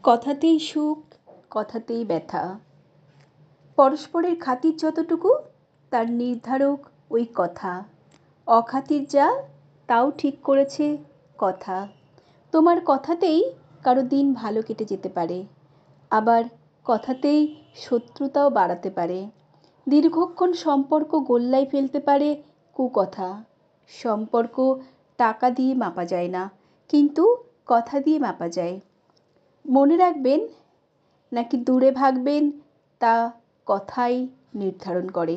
কথাতেই সুখ, কথাতেই ব্যথা। পরস্পরের খাতির যতটুকু, তার নির্ধারক ওই কথা। অখাতির যা, তাও ঠিক করেছে কথা। তোমার কথাতেই কারো দিন ভালো কেটে যেতে পারে, আবার কথাতেই শত্রুতাও বাড়াতে পারে। দীর্ঘক্ষণ সম্পর্ক গোল্লায় ফেলতে পারে কুকথা। সম্পর্ক টাকা দিয়ে মাপা যায় না, কিন্তু কথা দিয়ে মাপা যায়। মনে রাখবেন নাকি দূরে ভাগবেন, তা কথাই নির্ধারণ করে।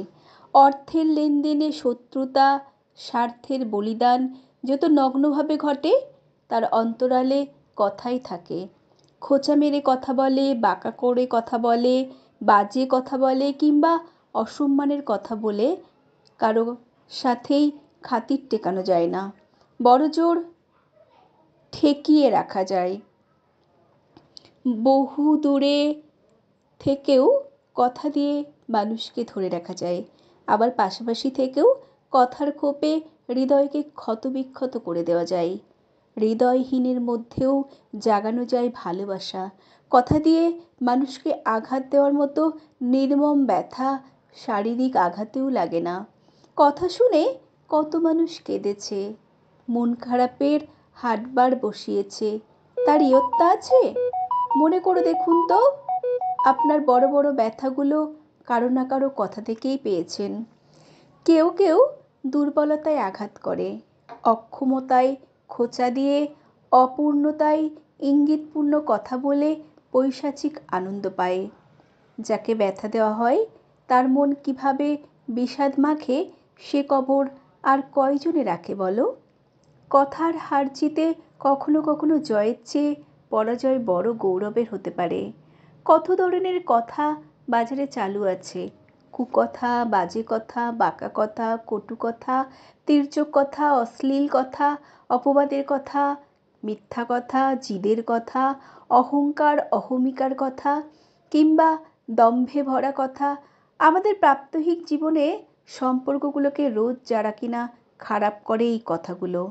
অর্থের লেনদেনে শত্রুতা, স্বার্থের বলিদান যত নগ্নভাবে ঘটে, তার অন্তরালে কথাই থাকে। খোঁচা মেরে কথা বলে, বাঁকা করে কথা বলে, বাজে কথা বলে কিংবা অসম্মানের কথা বলে কারো সাথেই খাতির টেকানো যায় না, বড়জোর ঠেকিয়ে রাখা যায়। বহু দূরে থেকেও কথা দিয়ে মানুষকে ধরে রাখা যায়, আবার পাশাপাশি থেকেও কথার কোপে হৃদয়কে ক্ষতবিক্ষত করে দেওয়া যায়। হৃদয়হীনের মধ্যেও জাগানো যায় ভালোবাসা। কথা দিয়ে মানুষকে আঘাত দেওয়ার মতো নির্মম ব্যথা শারীরিক আঘাতেও লাগে না। কথা শুনে কত মানুষ কেঁদেছে, মন খারাপের হাটবার বসিয়েছে, তার ইয়ত্তা আছে? মনে করে দেখুন তো, আপনার বড় বড় ব্যথাগুলো কারো না কারো কথা থেকেই পেয়েছেন। কেউ কেউ দুর্বলতায় আঘাত করে, অক্ষমতায় খোঁচা দিয়ে, অপূর্ণতায় ইঙ্গিতপূর্ণ কথা বলে পৈশাচিক আনন্দ পায়। যাকে ব্যথা দেওয়া হয় তার মন কিভাবে বিষাদ মাখে, সে কবর আর কয়জনে রাখে বলো? কথার হার জিতে কখনো কখনো জয়ের চেয়ে পরাজয় বড় গৌরবের হতে পারে। কত ধরনের কথা বাজারে চালু আছে। কুকথা, বাজে কথা, বাঁকা কথা, কটু কথা, তির্যক কথা, অশ্লীল কথা, অপবাদের কথা, মিথ্যা কথা, জিদের কথা, অহংকার অহমিকার কথা কিংবা দম্ভে ভরা কথা। আমাদের প্রাত্যহিক জীবনে সম্পর্কগুলোকে রোজ যারা কিনা খারাপ করে এই কথাগুলো।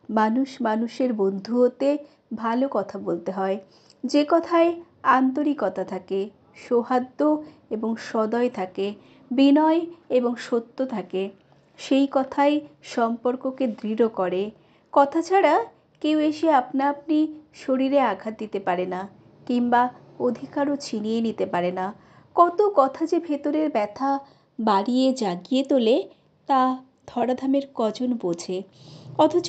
মানুষ মানুষের বন্ধু হতে ভালো কথা বলতে হয়, যে কথায় আন্তরিকতা থাকে, সৌহার্দ্য এবং সদয় থাকে, বিনয় এবং সত্য থাকে। সেই কথাই সম্পর্ককে দৃঢ় করে। কথা ছাড়া কেউ এসে আপনা আপনি শরীরে আঘাত দিতে পারে না, কিংবা অধিকারও ছিনিয়ে নিতে পারে না। কত কথা যে ভেতরের ব্যথা বাড়িয়ে জাগিয়ে তোলে, তা ধরাধামের কজন বোঝে। অথচ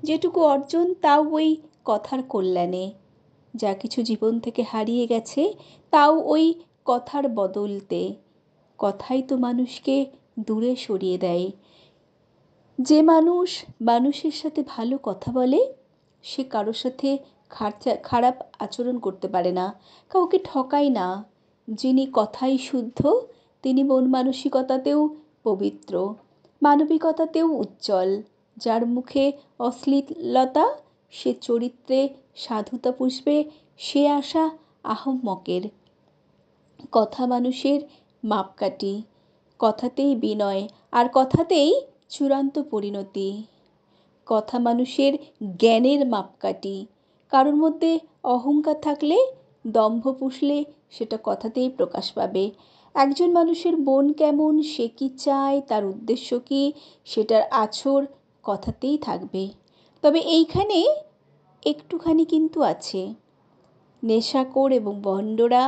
যেটুকু অর্জন, তাও ওই কথার কল্যাণে। যা কিছু জীবন থেকে হারিয়ে গেছে, তাও ওই কথার বদলতে। কথাই তো মানুষকে দূরে সরিয়ে দেয়। যে মানুষ মানুষের সাথে ভালো কথা বলে, সে কারোর সাথে খারাপ আচরণ করতে পারে না, কাউকে ঠকায় না। যিনি কথাই শুদ্ধ, তিনি মন মানসিকতাতেও পবিত্র, মানবিকতাতেও উজ্জ্বল। যার মুখে অশ্লীলতা, সে চরিত্রে সাধুতা পুষবে, সে আশা আহম্মকের। কথা মানুষের মাপকাঠি, কথাতেই বিনয়, আর কথাতেই চূড়ান্ত পরিণতি। কথা মানুষের জ্ঞানের মাপকাঠি। কারোর মধ্যে অহংকার থাকলে, দম্ভ পুষলে, সেটা কথাতেই প্রকাশ পাবে। একজন মানুষের মন কেমন, সে কি চায়, তার উদ্দেশ্য কি, সেটার আছর কথাতেই থাকবে। তবে এইখানে একটুখানি কিন্তু আছে। নেশাখোর এবং ভণ্ডরা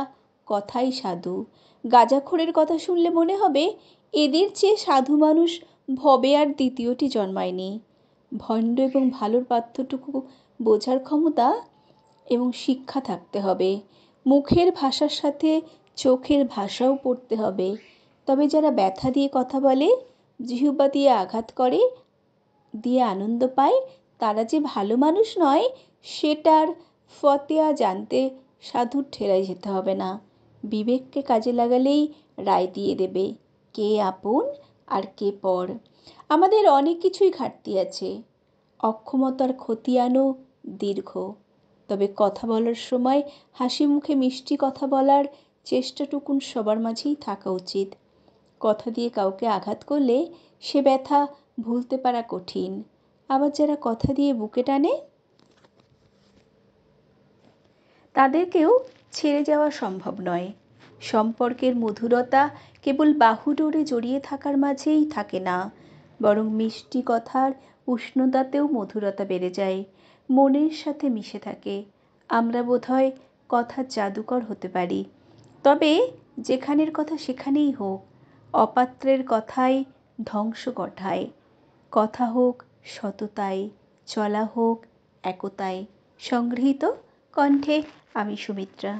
কথাই সাধু। গাঁজাখোরের কথা শুনলে মনে হবে এদের চেয়ে সাধু মানুষ ভবে আর দ্বিতীয়টি জন্মায়নি। ভণ্ড এবং ভালোর পার্থক্য বোঝার ক্ষমতা এবং শিক্ষা থাকতে হবে। মুখের ভাষার সাথে চোখের ভাষাও পড়তে হবে। তবে যারা ব্যথা দিয়ে কথা বলে, জিহ্বা দিয়ে আঘাত করে, দিয়ে আনন্দ পায়, তারা যে ভালো মানুষ নয়, সেটার ফতেয়া জানতে সাধুর ঠেলায় যেতে হবে না। বিবেককে কাজে লাগালেই রায় দিয়ে দেবে কে আপন আর কে পর। আমাদের অনেক কিছুই ঘাটতি আছে। অক্ষমতার খতিয়ানও দীর্ঘ। তবে কথা বলার সময় হাসি মুখে মিষ্টি কথা বলার চেষ্টাটুকুন সবার মাঝেই থাকা উচিত। কথা দিয়ে কাউকে আঘাত করলে সে ব্যথা ভুলতে পারা কঠিন। আবার যারা কথা দিয়ে বুকে টানে, তাদেরকেও ছেড়ে যাওয়া সম্ভব নয়। সম্পর্কের মধুরতা কেবল বাহুডোরে জড়িয়ে থাকার মাঝেই থাকে না, বরং মিষ্টি কথার উষ্ণতাতেও মধুরতা বেড়ে যায়, মনের সাথে মিশে থাকে। আমরা বোধহয় কথার জাদুকর হতে পারি, তবে যেখানের কথা সেখানেই হোক, অপাত্রের কথাই ধ্বংস ঘটায়। কথা হোক সততায়, চলা হোক একতায়। সংগৃহীত কণ্ঠে আমি সুমিত্রা।